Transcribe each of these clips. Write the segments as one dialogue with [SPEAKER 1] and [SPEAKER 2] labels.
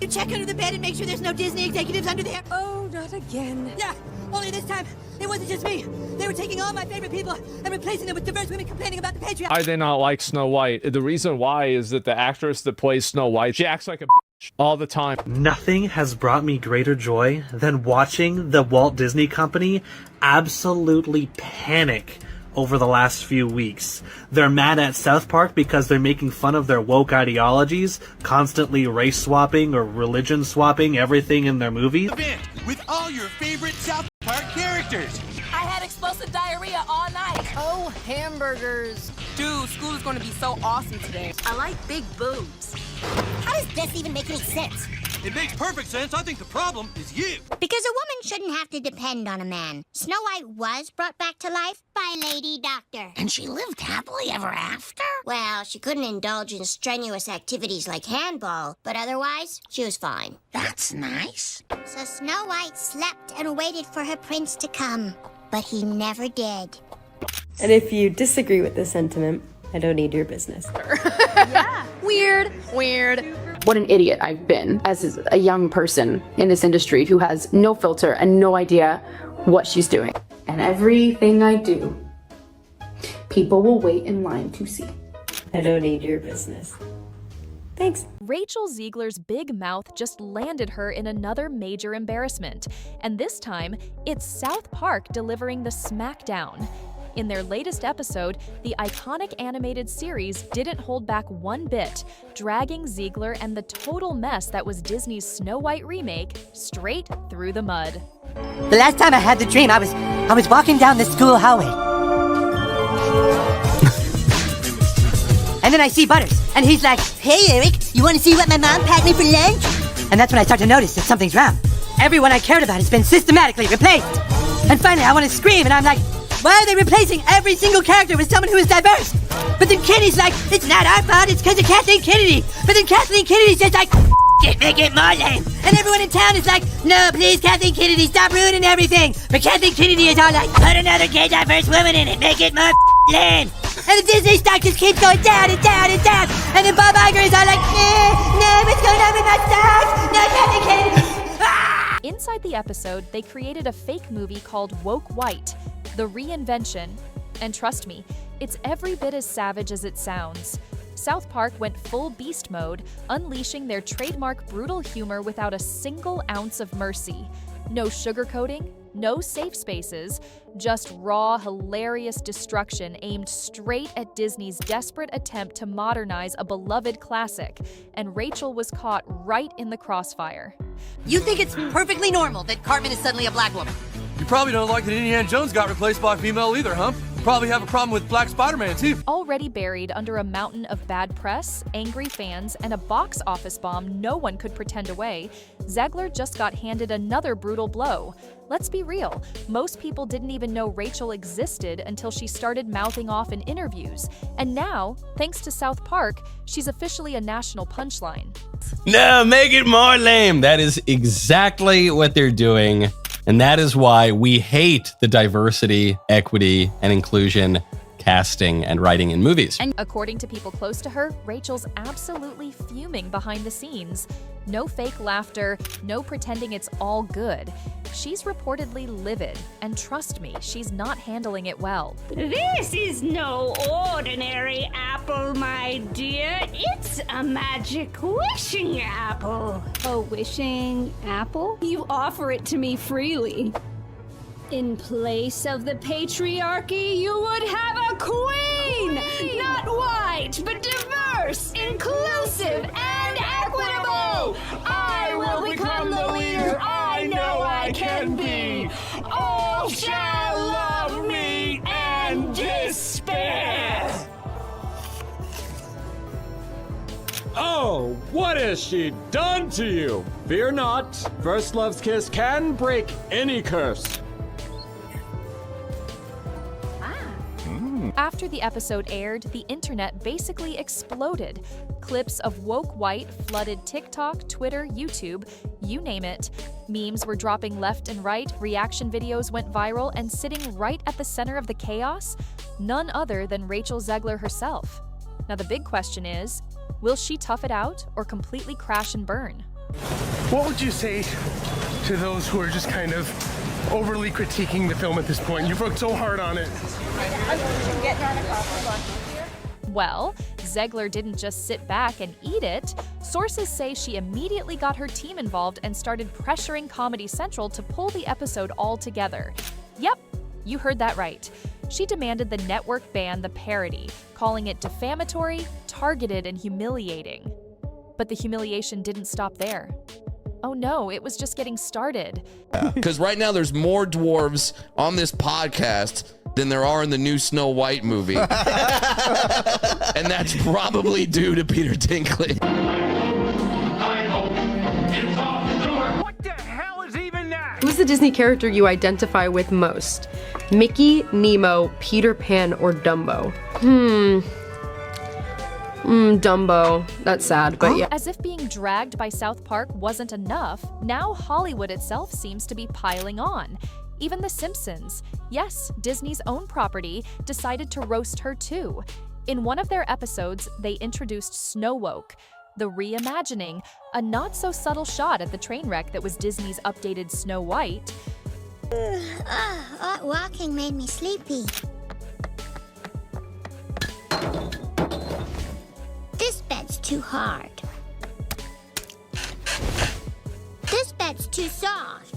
[SPEAKER 1] You check under the bed and make sure there's no Disney executives under there.
[SPEAKER 2] Oh, not again.
[SPEAKER 1] Yeah, only this time, it wasn't just me. They were taking all my favorite people and replacing them with diverse women complaining about the patriarchy.
[SPEAKER 3] Why they not like Snow White? The reason why is that the actress that plays Snow White, she acts like a bitch all the time.
[SPEAKER 4] Nothing has brought me greater joy than watching the Walt Disney Company absolutely panic over the last few weeks. They're mad at South Park because they're making fun of their woke ideologies, constantly race swapping or religion swapping everything in their movies.
[SPEAKER 5] Event with all your favorite South Park characters.
[SPEAKER 2] I had explosive diarrhea all night. Oh, hamburgers. Dude, school is going to be so awesome today. I like big boobs.
[SPEAKER 6] How does this even make any sense?
[SPEAKER 5] It makes perfect sense. I think the problem is you.
[SPEAKER 6] Because a woman shouldn't have to depend on a man. Snow White was brought back to life by Lady Doctor.
[SPEAKER 7] And she lived happily ever after?
[SPEAKER 6] Well, she couldn't indulge in strenuous activities like handball, but otherwise, she was fine.
[SPEAKER 7] That's nice.
[SPEAKER 6] So Snow White slept and waited for her prince to come, but he never did.
[SPEAKER 8] And if you disagree with this sentiment, I don't need your business.
[SPEAKER 2] Yeah. Weird.
[SPEAKER 9] What an idiot I've been as a young person in this industry who has no filter and no idea what she's doing. And everything I do, people will wait in line to see.
[SPEAKER 8] I don't need your business. Thanks.
[SPEAKER 10] Rachel Zegler's big mouth just landed her in another major embarrassment. And this time, it's South Park delivering the smackdown. In their latest episode, the iconic animated series didn't hold back one bit, dragging Zegler and the total mess that was Disney's Snow White remake straight through the mud.
[SPEAKER 1] The last time I had the dream, I was walking down the school hallway. And then I see Butters, and he's like, "Hey Eric, you want to see what my mom packed me for lunch?" And that's when I start to notice that something's wrong. Everyone I cared about has been systematically replaced. And finally I want to scream, and I'm like, why are they replacing every single character with someone who is diverse? But then Kenny's like, it's not our fault, it's because of Kathleen Kennedy. But then Kathleen Kennedy says like, make it more lame. And everyone in town is like, no, please, Kathleen Kennedy, stop ruining everything. But Kathleen Kennedy is all like, put another gay diverse woman in it, make it more lame. And the Disney stock just keeps going down and down and down. And then Bob Iger is all like, no, what's going on with my stocks? No, Kathleen Kennedy.
[SPEAKER 10] Inside the episode, they created a fake movie called Woke White, the Reinvention. And trust me, it's every bit as savage as it sounds. South Park went full beast mode, unleashing their trademark brutal humor without a single ounce of mercy. No sugarcoating, no safe spaces, just raw, hilarious destruction aimed straight at Disney's desperate attempt to modernize a beloved classic, and Rachel was caught right in the crossfire.
[SPEAKER 1] You think it's perfectly normal that Cartman is suddenly a black woman?
[SPEAKER 5] You probably don't like that Indiana Jones got replaced by a female either, huh? You probably have a problem with Black Spider-Man too.
[SPEAKER 10] Already buried under a mountain of bad press, angry fans, and a box office bomb no one could pretend away, Zegler just got handed another brutal blow. Let's be real, most people didn't even know Rachel existed until she started mouthing off in interviews. And now, thanks to South Park, she's officially a national punchline.
[SPEAKER 11] No, make it more lame. That is exactly what they're doing. And that is why we hate the diversity, equity, and inclusion casting and writing in movies.
[SPEAKER 10] And according to people close to her, Rachel's absolutely fuming behind the scenes. No fake laughter, no pretending it's all good. She's reportedly livid, and trust me, she's not handling it well.
[SPEAKER 7] This is no ordinary apple, my dear. It's a magic wishing apple.
[SPEAKER 12] A wishing apple? You offer it to me freely. In place of the patriarchy, you would have a queen! Not white, but diverse, inclusive, and equitable! I will become the leader I know I can be! All shall love me and despair!
[SPEAKER 13] Oh, what has she done to you? Fear not, First Love's kiss can break any curse.
[SPEAKER 10] After the episode aired, the internet basically exploded. Clips of Woke White flooded TikTok, Twitter, YouTube, you name it. Memes were dropping left and right, reaction videos went viral, and sitting right at the center of the chaos, none other than Rachel Zegler herself. Now the big question is, will she tough it out or completely crash and burn?
[SPEAKER 14] What would you say to those who are just kind of overly critiquing the film at this point? You've worked so hard on it.
[SPEAKER 10] Well, Zegler didn't just sit back and eat it. Sources say she immediately got her team involved and started pressuring Comedy Central to pull the episode all together. Yep, you heard that right. She demanded the network ban the parody, calling it defamatory, targeted, and humiliating. But the humiliation didn't stop there. Oh no, it was just getting started.
[SPEAKER 15] Because right now there's more dwarves on this podcast than there are in the new Snow White movie. And that's probably due to Peter Dinklage.
[SPEAKER 16] What the hell is even that?
[SPEAKER 8] Who's the Disney character you identify with most? Mickey, Nemo, Peter Pan, or Dumbo? Dumbo. That's sad, but yeah.
[SPEAKER 10] As if being dragged by South Park wasn't enough, now Hollywood itself seems to be piling on. Even The Simpsons, yes, Disney's own property, decided to roast her too. In one of their episodes, they introduced Snow Woke, the reimagining, a not-so-subtle shot at the train wreck that was Disney's updated Snow White.
[SPEAKER 6] Walking made me sleepy. This bed's too hard. This bed's too soft.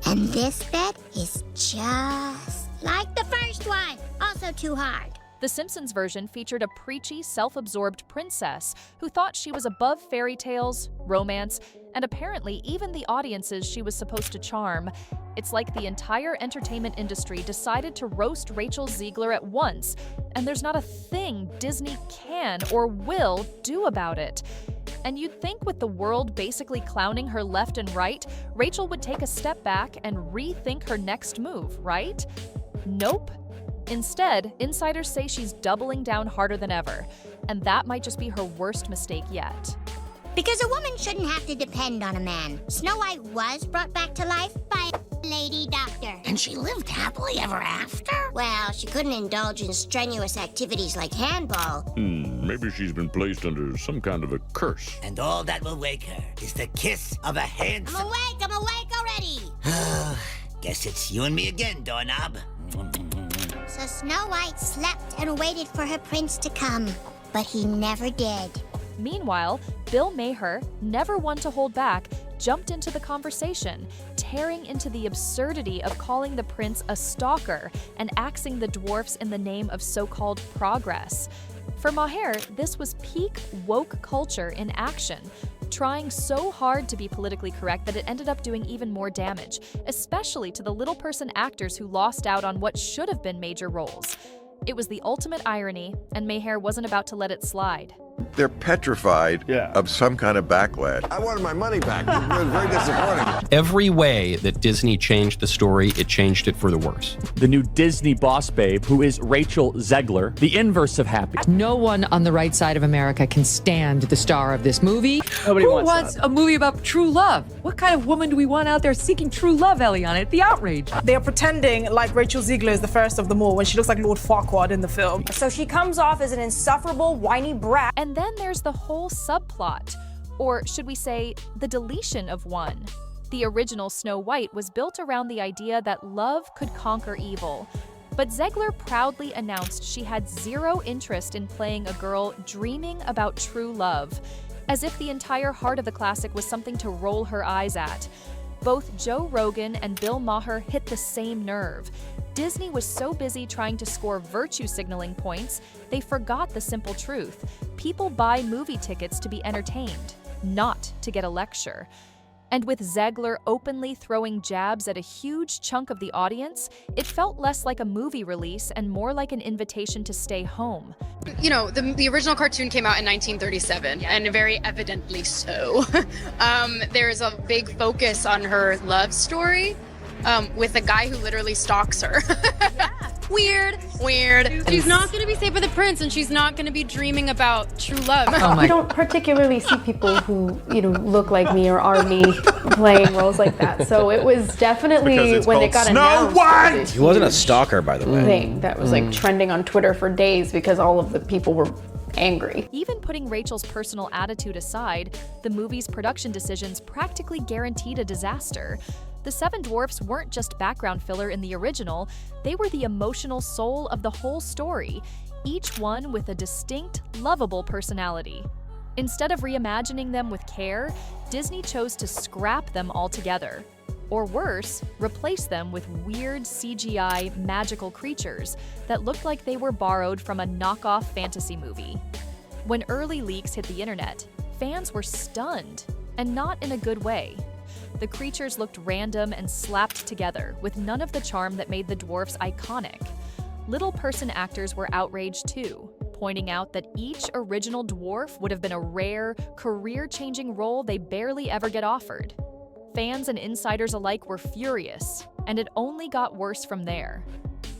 [SPEAKER 6] And this bed is just like the first one, also too hard.
[SPEAKER 10] The Simpsons version featured a preachy, self-absorbed princess who thought she was above fairy tales, romance, and apparently even the audiences she was supposed to charm. It's like the entire entertainment industry decided to roast Rachel Zegler at once, and there's not a thing Disney can or will do about it. And you'd think with the world basically clowning her left and right, Rachel would take a step back and rethink her next move, right? Nope. Instead, insiders say she's doubling down harder than ever, and that might just be her worst mistake yet.
[SPEAKER 6] Because a woman shouldn't have to depend on a man. Snow White was brought back to life by a lady doctor.
[SPEAKER 17] And she lived happily ever after?
[SPEAKER 6] Well, she couldn't indulge in strenuous activities like handball.
[SPEAKER 18] Maybe she's been placed under some kind of a curse.
[SPEAKER 17] And all that will wake her is the kiss of a handsome...
[SPEAKER 6] I'm awake already!
[SPEAKER 17] Guess it's you and me again, doorknob.
[SPEAKER 6] So Snow White slept and waited for her prince to come, but he never did.
[SPEAKER 10] Meanwhile, Bill Maher, never one to hold back, jumped into the conversation, tearing into the absurdity of calling the prince a stalker and axing the dwarfs in the name of so-called progress. For Maher, this was peak woke culture in action, trying so hard to be politically correct that it ended up doing even more damage, especially to the little person actors who lost out on what should have been major roles. It was the ultimate irony, and Maher wasn't about to let it slide.
[SPEAKER 19] They're petrified of some kind of backlash. I wanted my money back. It was very disappointing.
[SPEAKER 11] Every way that Disney changed the story, it changed it for the worse.
[SPEAKER 20] The new Disney boss babe, who is Rachel Zegler, the inverse of happy.
[SPEAKER 21] No one on the right side of America can stand the star of this movie.
[SPEAKER 20] Nobody
[SPEAKER 21] Who
[SPEAKER 20] wants
[SPEAKER 21] a movie about true love? What kind of woman do we want out there seeking true love, Eliana? The outrage.
[SPEAKER 22] They are pretending like Rachel Zegler is the first of them all when she looks like Lord Farquaad in the film.
[SPEAKER 23] So she comes off as an insufferable, whiny brat.
[SPEAKER 10] And then there's the whole subplot, or should we say, the deletion of one. The original Snow White was built around the idea that love could conquer evil. But Zegler proudly announced she had zero interest in playing a girl dreaming about true love, as if the entire heart of the classic was something to roll her eyes at. Both Joe Rogan and Bill Maher hit the same nerve. Disney was so busy trying to score virtue signaling points, they forgot the simple truth. People buy movie tickets to be entertained, not to get a lecture. And with Zegler openly throwing jabs at a huge chunk of the audience, it felt less like a movie release and more like an invitation to stay home.
[SPEAKER 9] You know, the original cartoon came out in 1937, and very evidently so. There's a big focus on her love story with a guy who literally stalks her. Weird. She's not going to be safe with the prince, and she's not going to be dreaming about true love.
[SPEAKER 8] I don't particularly see people who, look like me or are me playing roles like that. So it was definitely when it got announced.
[SPEAKER 24] He wasn't a stalker, by the way.
[SPEAKER 8] Thing that was like trending on Twitter for days because all of the people were angry.
[SPEAKER 10] Even putting Rachel's personal attitude aside, the movie's production decisions practically guaranteed a disaster. The Seven Dwarfs weren't just background filler in the original, they were the emotional soul of the whole story, each one with a distinct, lovable personality. Instead of reimagining them with care, Disney chose to scrap them altogether. Or worse, replace them with weird CGI magical creatures that looked like they were borrowed from a knockoff fantasy movie. When early leaks hit the internet, fans were stunned, and not in a good way. The creatures looked random and slapped together, with none of the charm that made the dwarfs iconic. Little person actors were outraged too, pointing out that each original dwarf would have been a rare, career-changing role they barely ever get offered. Fans and insiders alike were furious, and it only got worse from there.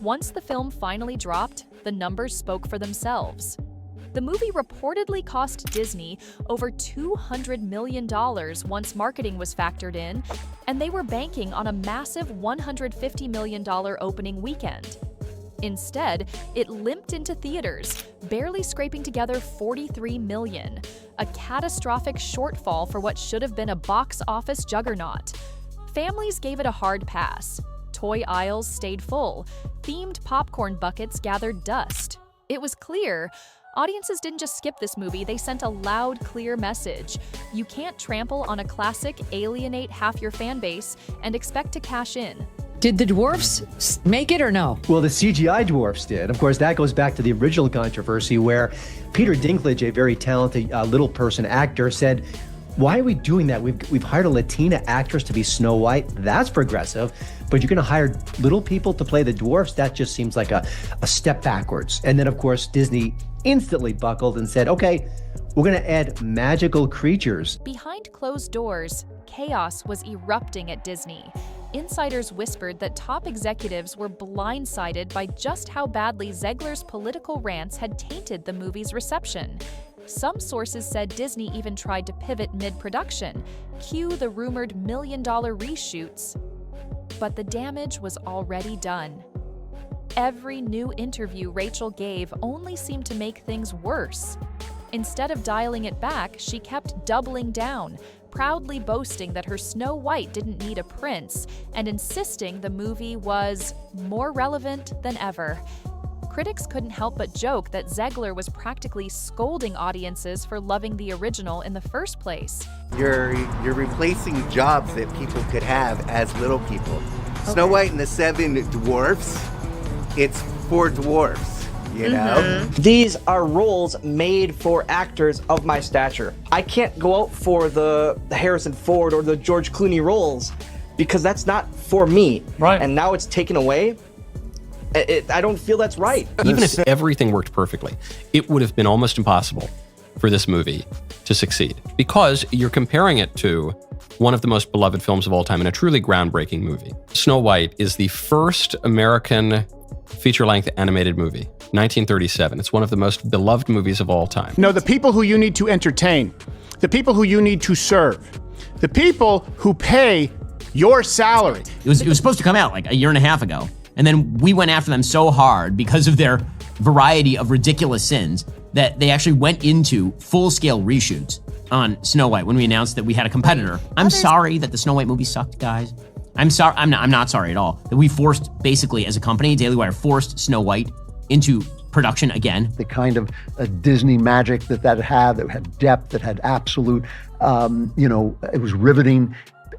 [SPEAKER 10] Once the film finally dropped, the numbers spoke for themselves. The movie reportedly cost Disney over $200 million once marketing was factored in, and they were banking on a massive $150 million opening weekend. Instead, it limped into theaters, barely scraping together $43 million, a catastrophic shortfall for what should have been a box office juggernaut. Families gave it a hard pass. Toy aisles stayed full. Themed popcorn buckets gathered dust. It was clear audiences didn't just skip this movie, they sent a loud, clear message. You can't trample on a classic, alienate half your fan base, and expect to cash in.
[SPEAKER 21] Did the dwarfs make it or no?
[SPEAKER 2] Well, the CGI dwarfs did. Of course, that goes back to the original controversy where Peter Dinklage, a very talented little person actor, said, why are we doing that? We've hired a Latina actress to be Snow White. That's progressive. But you're going to hire little people to play the dwarfs? That just seems like a step backwards. And then, of course, Disney instantly buckled and said, okay, we're going to add magical creatures.
[SPEAKER 10] Behind closed doors, chaos was erupting at Disney. Insiders whispered that top executives were blindsided by just how badly Zegler's political rants had tainted the movie's reception. Some sources said Disney even tried to pivot mid-production, cue the rumored $1 million reshoots. But the damage was already done. Every new interview Rachel gave only seemed to make things worse. Instead of dialing it back, she kept doubling down, proudly boasting that her Snow White didn't need a prince, and insisting the movie was more relevant than ever. Critics couldn't help but joke that Zegler was practically scolding audiences for loving the original in the first place.
[SPEAKER 3] You're replacing jobs that people could have as little people. Okay. Snow White and the Seven Dwarfs, it's for dwarfs, you know?
[SPEAKER 4] These are roles made for actors of my stature. I can't go out for the Harrison Ford or the George Clooney roles because that's not for me. Right. And now it's taken away. I don't feel that's right.
[SPEAKER 11] Even if everything worked perfectly, it would have been almost impossible for this movie to succeed because you're comparing it to one of the most beloved films of all time and a truly groundbreaking movie. Snow White is the first American feature-length animated movie, 1937. It's one of the most beloved movies of all time.
[SPEAKER 24] No, the people who you need to entertain, the people who you need to serve, the people who pay your salary.
[SPEAKER 25] It was supposed to come out like a year and a half ago. And then we went after them so hard because of their variety of ridiculous sins that they actually went into full-scale reshoots on Snow White when we announced that we had a competitor. I'm sorry that the Snow White movie sucked, guys. I'm sorry. I'm not sorry at all that we forced, basically as a company, Daily Wire forced Snow White into production again.
[SPEAKER 26] The kind of Disney magic that had depth, that had absolute, it was riveting.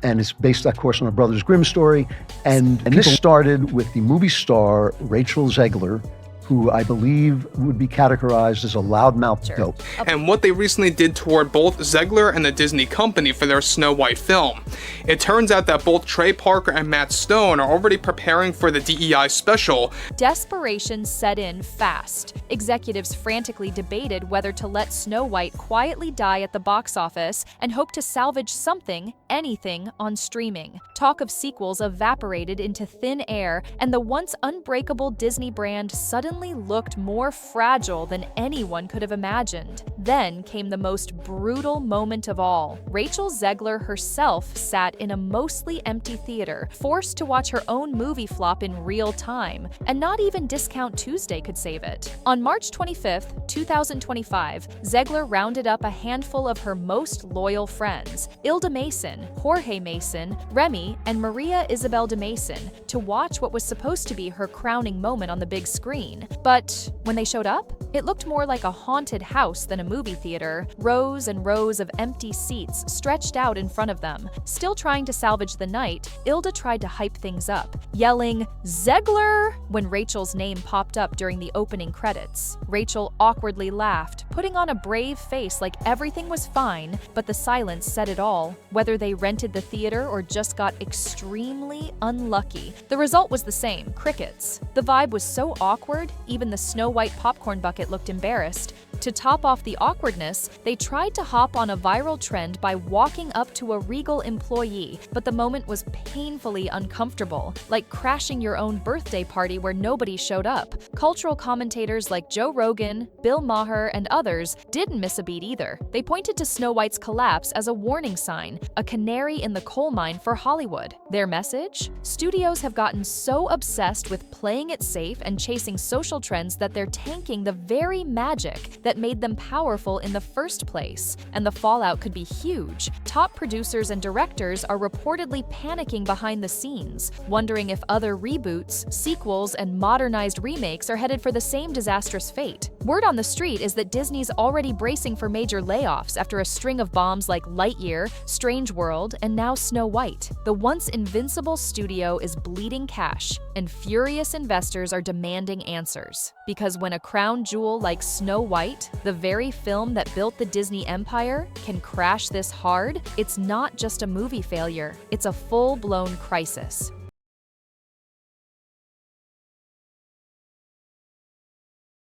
[SPEAKER 26] And it's based, of course, on a Brothers Grimm story. And this started with the movie star Rachel Zegler, who I believe would be categorized as a loudmouth dope.
[SPEAKER 27] And what they recently did toward both Zegler and the Disney company for their Snow White film. It turns out that both Trey Parker and Matt Stone are already preparing for the DEI special.
[SPEAKER 10] Desperation set in fast. Executives frantically debated whether to let Snow White quietly die at the box office and hope to salvage something, anything, on streaming. Talk of sequels evaporated into thin air, and the once unbreakable Disney brand suddenly suddenly looked more fragile than anyone could have imagined. Then came the most brutal moment of all. Rachel Zegler herself sat in a mostly empty theater, forced to watch her own movie flop in real time, and not even Discount Tuesday could save it. On March 25th, 2025, Zegler rounded up a handful of her most loyal friends, Ilda Mason, Jorge Mason, Remy, and Maria Isabel de Mason, to watch what was supposed to be her crowning moment on the big screen. But when they showed up, it looked more like a haunted house than a movie theater, rows and rows of empty seats stretched out in front of them. Still trying to salvage the night, Ilda tried to hype things up, yelling, "Zegler!" when Rachel's name popped up during the opening credits. Rachel awkwardly laughed, putting on a brave face like everything was fine, but the silence said it all. Whether they rented the theater or just got extremely unlucky, the result was the same: crickets. The vibe was so awkward, even the Snow White popcorn bucket looked embarrassed. To top off the awkwardness, they tried to hop on a viral trend by walking up to a Regal employee, but the moment was painfully uncomfortable, like crashing your own birthday party where nobody showed up. Cultural commentators like Joe Rogan, Bill Maher, and others didn't miss a beat either. They pointed to Snow White's collapse as a warning sign, a canary in the coal mine for Hollywood. Their message? Studios have gotten so obsessed with playing it safe and chasing social trends that they're tanking the very magic that made them powerful in the first place, and the fallout could be huge. Top producers and directors are reportedly panicking behind the scenes, wondering if other reboots, sequels, and modernized remakes are headed for the same disastrous fate. Word on the street is that Disney's already bracing for major layoffs after a string of bombs like Lightyear, Strange World, and now Snow White. The once invincible studio is bleeding cash, and furious investors are demanding answers. Because when a crown jewel like Snow White, the very film that built the Disney empire, can crash this hard, it's not just a movie failure, it's a full-blown crisis.